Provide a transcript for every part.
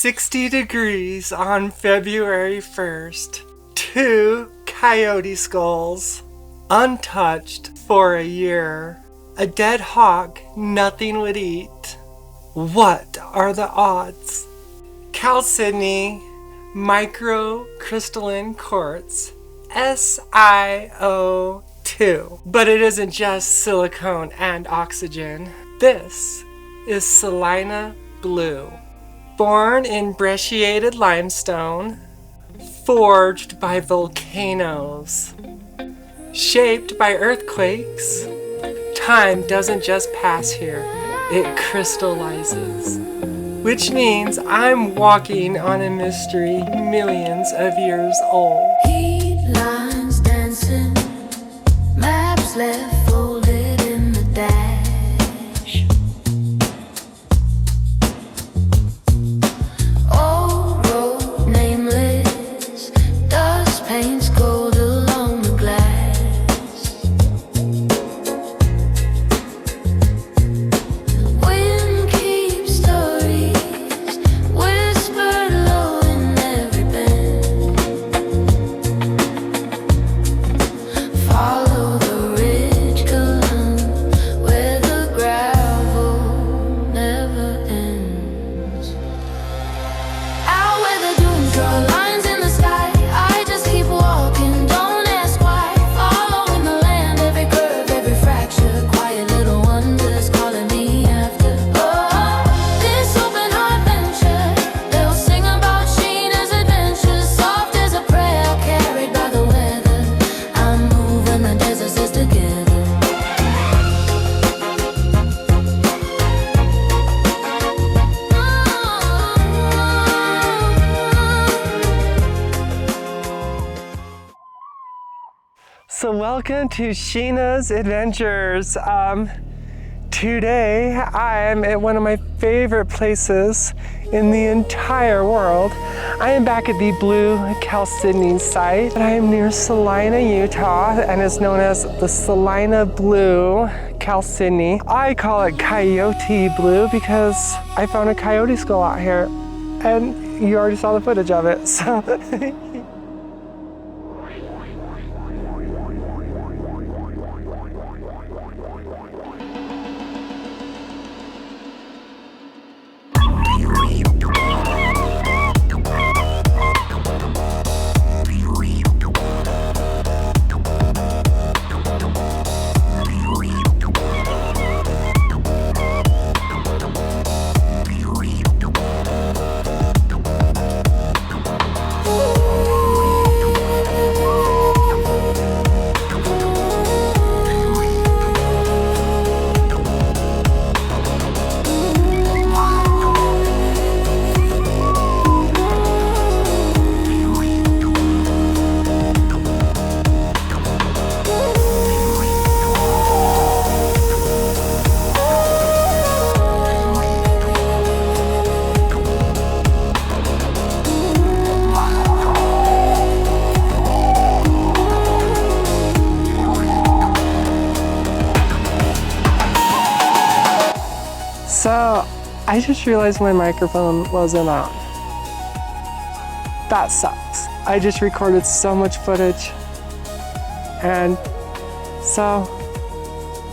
60 degrees on February 1st. 2 coyote skulls. Untouched for a year. A dead hawk nothing would eat. What are the odds? Chalcedony microcrystalline quartz. SiO2. But it isn't just silicone and oxygen. This is Salina Blue. Born in brecciated limestone, forged by volcanoes, shaped by earthquakes. Time doesn't just pass here, it crystallizes. Which means I'm walking on a mystery millions of years old. Heat lines dancing, maps left folded in the dash. Old road nameless, dust paints gold along the glass. Wind keeps stories whispered low in every bend. Follow the ridge column where the gravel never ends. Out where the dunes draw lines in the sky, I just keep walking, don't ask why. Following the land, every curve, every fracture, quiet little wonders calling me after. Oh, this open heart venture, they'll sing about Sheena's adventures, soft as a prayer carried by the weather. I'm moving, the desert says together. So welcome to Sheena's Adventures. Today I am at one of my favorite places in the entire world. I am back at the Blue Chalcedony site. I am near Salina, Utah, and it's known as the Salina Blue Chalcedony. I call it Coyote Blue because I found a coyote skull out here, and you already saw the footage of it. So. So, I just realized my microphone wasn't on. That sucks. I just recorded so much footage. And so,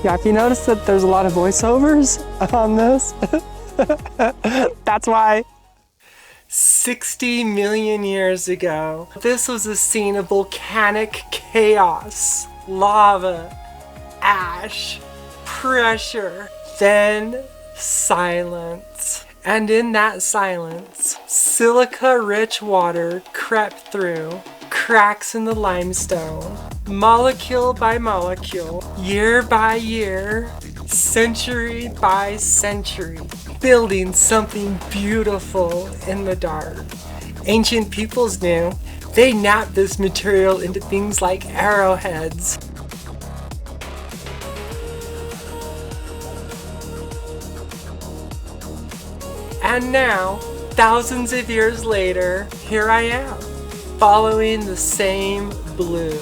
yeah, if you notice that there's a lot of voiceovers on this, that's why. 60 million years ago, this was a scene of volcanic chaos, lava, ash, pressure, then silence. And in that silence, silica-rich water crept through cracks in the limestone, molecule by molecule, year by year, century by century, building something beautiful in the dark. Ancient peoples knew. They knapped this material into things like arrowheads. And now, thousands of years later, here I am, following the same blue,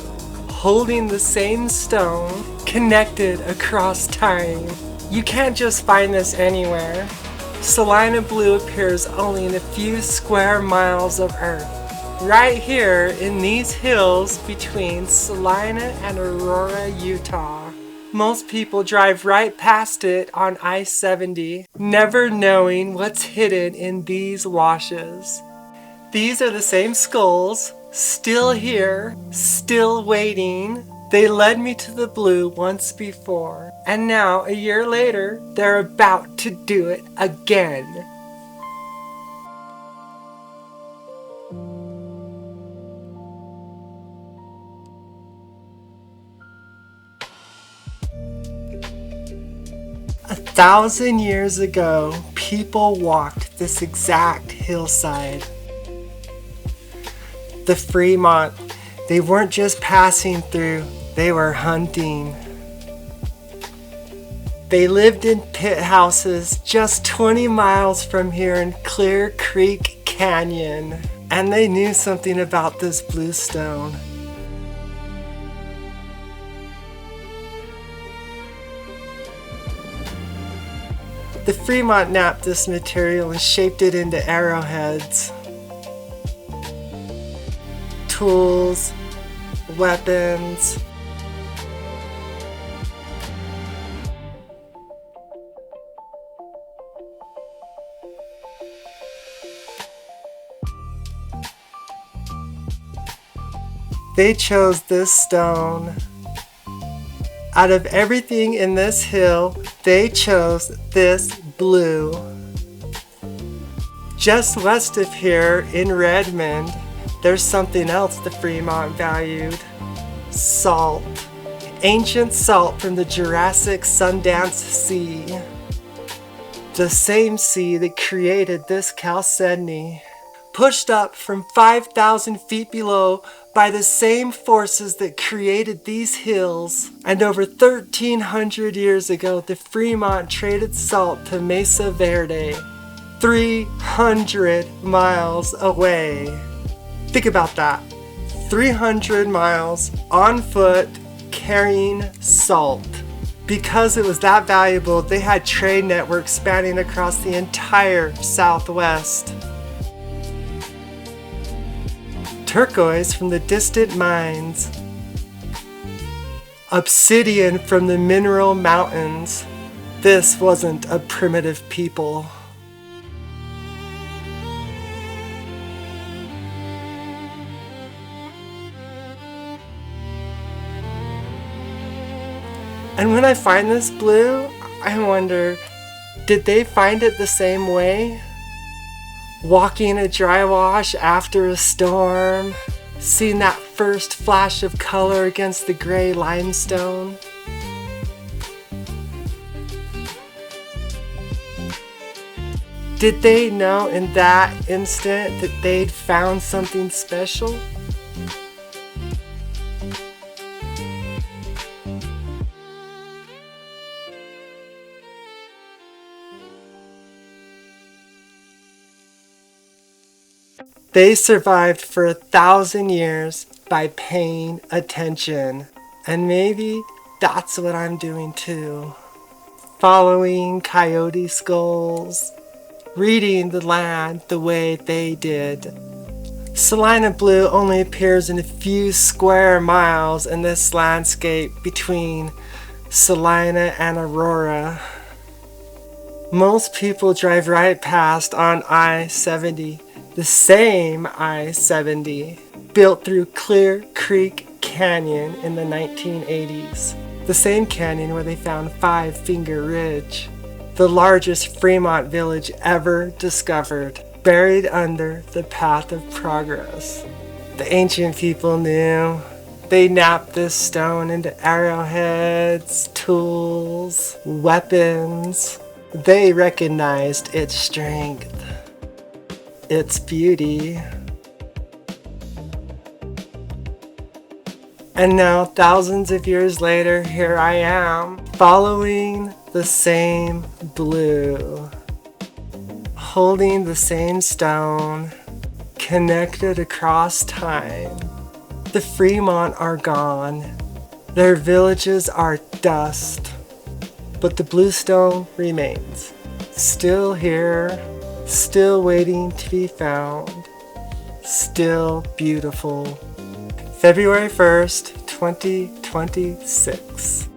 holding the same stone, connected across time. You can't just find this anywhere. Salina Blue appears only in a few square miles of Earth. Right here in these hills between Salina and Aurora, Utah. Most people drive right past it on I-70, never knowing what's hidden in these washes. These are the same skulls, still here, still waiting. They led me to the blue once before, and now, a year later, they're about to do it again. A 1,000 years ago, people walked this exact hillside. The Fremont, they weren't just passing through, they were hunting. They lived in pit houses just 20 miles from here in Clear Creek Canyon, and they knew something about this bluestone. The Fremont knapped this material and shaped it into arrowheads, tools, weapons. They chose this stone. Out of everything in this hill, they chose this blue. Just west of here in Redmond, there's something else the Fremont valued. Salt. Ancient salt from the Jurassic Sundance Sea. The same sea that created this Chalcedony. Pushed up from 5,000 feet below by the same forces that created these hills. And over 1,300 years ago, the Fremont traded salt to Mesa Verde, 300 miles away. Think about that. 300 miles on foot carrying salt. Because it was that valuable, they had trade networks spanning across the entire Southwest. Turquoise from the distant mines, obsidian from the mineral mountains. This wasn't a primitive people. And when I find this blue, I wonder, did they find it the same way? Walking a dry wash after a storm, seeing that first flash of color against the gray limestone. Did they know in that instant that they'd found something special? They survived for 1,000 years by paying attention. And maybe that's what I'm doing too. Following coyote skulls, reading the land the way they did. Salina Blue only appears in a few square miles in this landscape between Salina and Aurora. Most people drive right past on I-70. The same I-70, built through Clear Creek Canyon in the 1980s. The same canyon where they found Five Finger Ridge, the largest Fremont village ever discovered, buried under the path of progress. The ancient people knew. They knapped this stone into arrowheads, tools, weapons. They recognized its strength, its beauty. And now, thousands of years later, here I am, following the same blue, holding the same stone, connected across time. The Fremont are gone. Their villages are dust, but the bluestone remains. Still here, still waiting to be found, still beautiful. February 1st, 2026.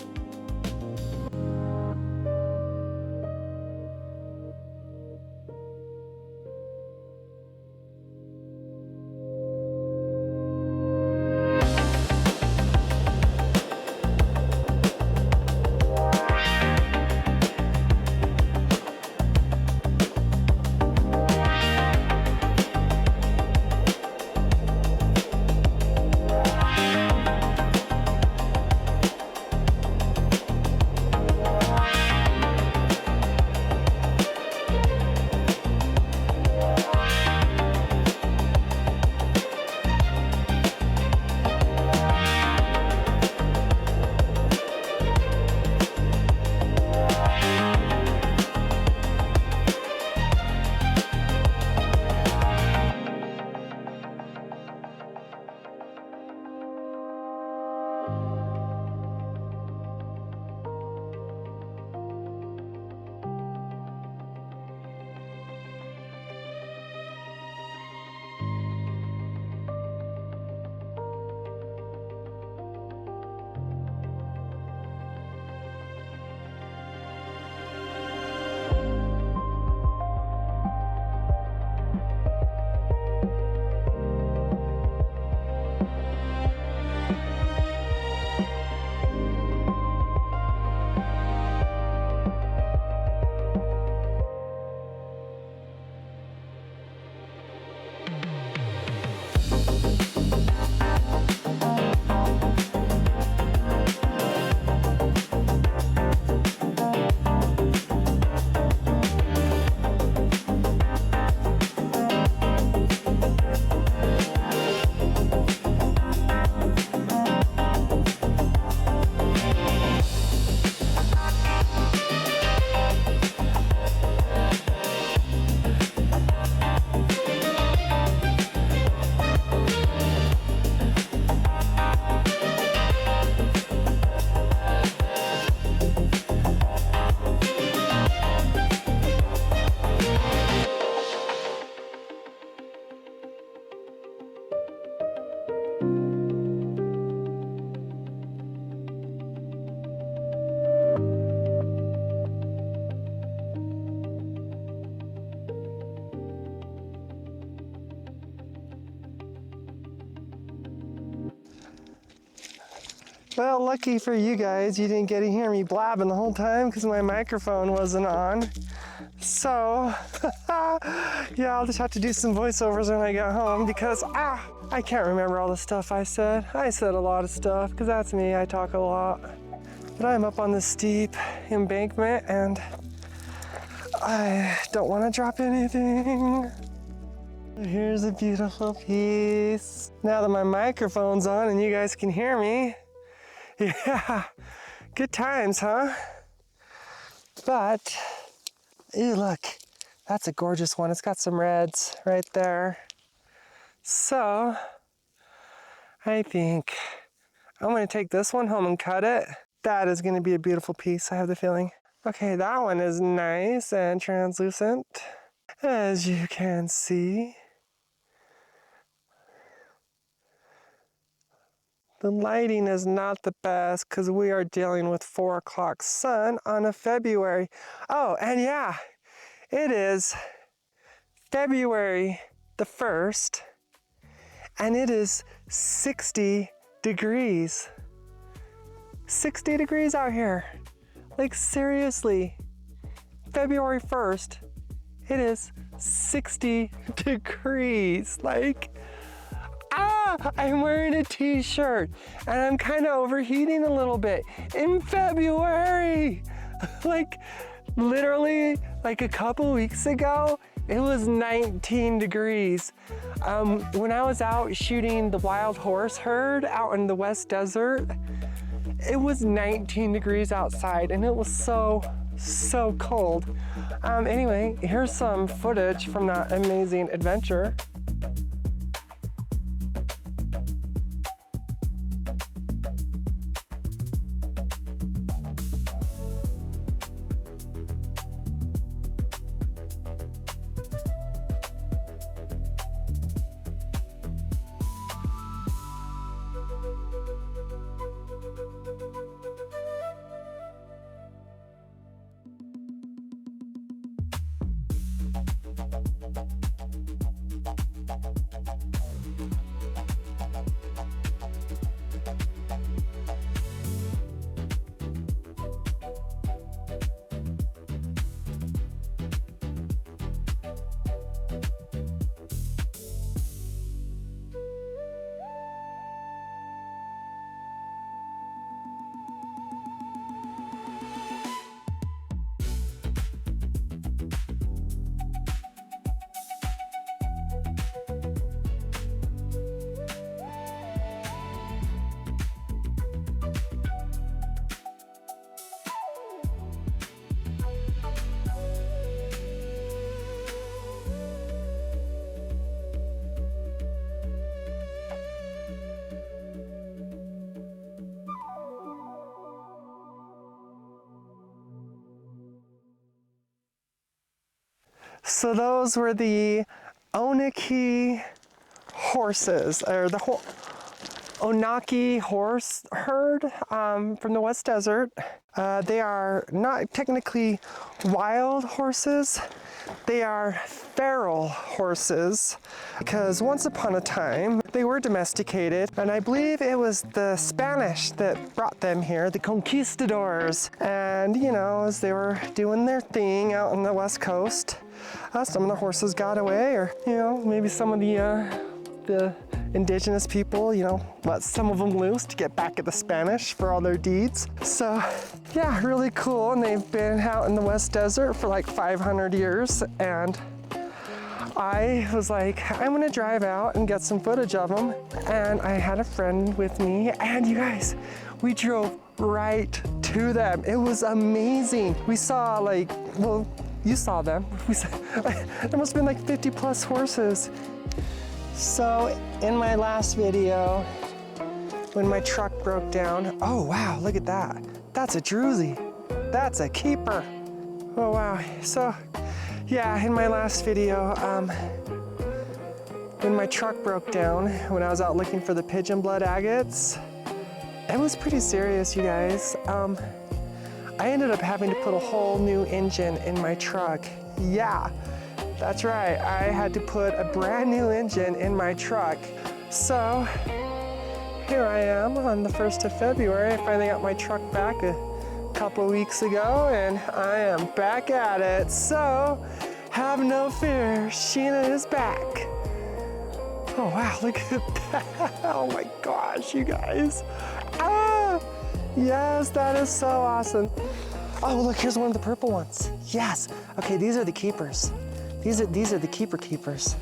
Well, lucky for you guys, you didn't get to hear me blabbing the whole time because my microphone wasn't on. So, yeah, I'll just have to do some voiceovers when I get home because, I can't remember all the stuff I said. I said a lot of stuff because that's me, I talk a lot. But I'm up on this steep embankment and I don't want to drop anything. Here's a beautiful piece. Now that my microphone's on and you guys can hear me, yeah, good times, huh? But, ooh, look, that's a gorgeous one. It's got some reds right there. So, I think I'm gonna take this one home and cut it. That is gonna be a beautiful piece, I have the feeling. Okay, that one is nice and translucent, as you can see. The lighting is not the best because we are dealing with 4 o'clock sun on a February. Oh, and yeah, it is February the 1st, and it is 60 degrees. 60 degrees out here. Like seriously, February 1st, it is 60 degrees. Like, I'm wearing a t-shirt and I'm kind of overheating a little bit in February. Like literally like a couple weeks ago, it was 19 degrees. When I was out shooting the wild horse herd out in the West Desert, it was 19 degrees outside and it was so cold. Anyway, here's some footage from that amazing adventure. So those were the Onaki horses, or the Onaki horse herd from the West Desert. They are not technically wild horses. They are feral horses because once upon a time they were domesticated, and I believe it was the Spanish that brought them here, the conquistadors. And you know, as they were doing their thing out on the West Coast, some of the horses got away, or you know, maybe some of the indigenous people, you know, let some of them loose to get back at the Spanish for all their deeds. So yeah, really cool. And they've been out in the West Desert for like 500 years. And I was like, I'm gonna drive out and get some footage of them. And I had a friend with me, and you guys, we drove right to them. It was amazing. We saw like, well, you saw them. There must have been like 50 plus horses. So in my last video, when my truck broke down, oh wow, look at that. That's a druzy. That's a keeper. Oh wow. So yeah, in my last video, when my truck broke down, when I was out looking for the pigeon blood agates, it was pretty serious, you guys. I ended up having to put a whole new engine in my truck. Yeah. That's right, I had to put a brand new engine in my truck. So here I am on the 1st of February. I finally got my truck back a couple weeks ago, and I am back at it. So have no fear, Sheena is back. Oh wow, look at that. Oh my gosh, you guys. Ah, yes, that is so awesome. Oh look, here's one of the purple ones. Yes, okay, these are the keepers. These are the keepers.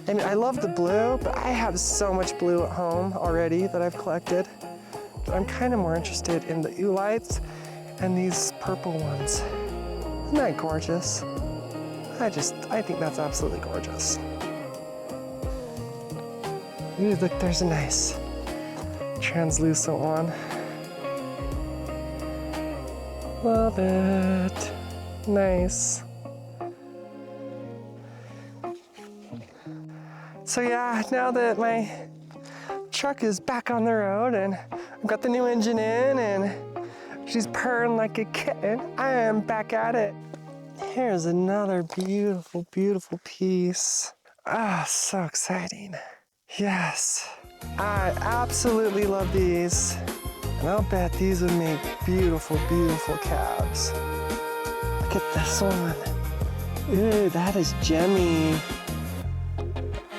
I mean, I love the blue, but I have so much blue at home already that I've collected. But I'm kind of more interested in the ulites and these purple ones. Isn't that gorgeous? I think that's absolutely gorgeous. Ooh, look, there's a nice translucent one. Love it. Nice. So yeah, now that my truck is back on the road and I've got the new engine in and she's purring like a kitten, I am back at it. Here's another beautiful, beautiful piece. Ah, so exciting. Yes, I absolutely love these. And I'll bet these would make beautiful, beautiful calves. Look at this one. Ooh, that is gemmy.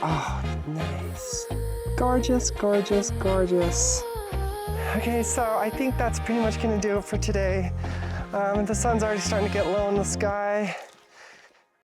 Oh, nice. Gorgeous, gorgeous, gorgeous. Okay, so I think that's pretty much gonna do it for today. The sun's already starting to get low in the sky.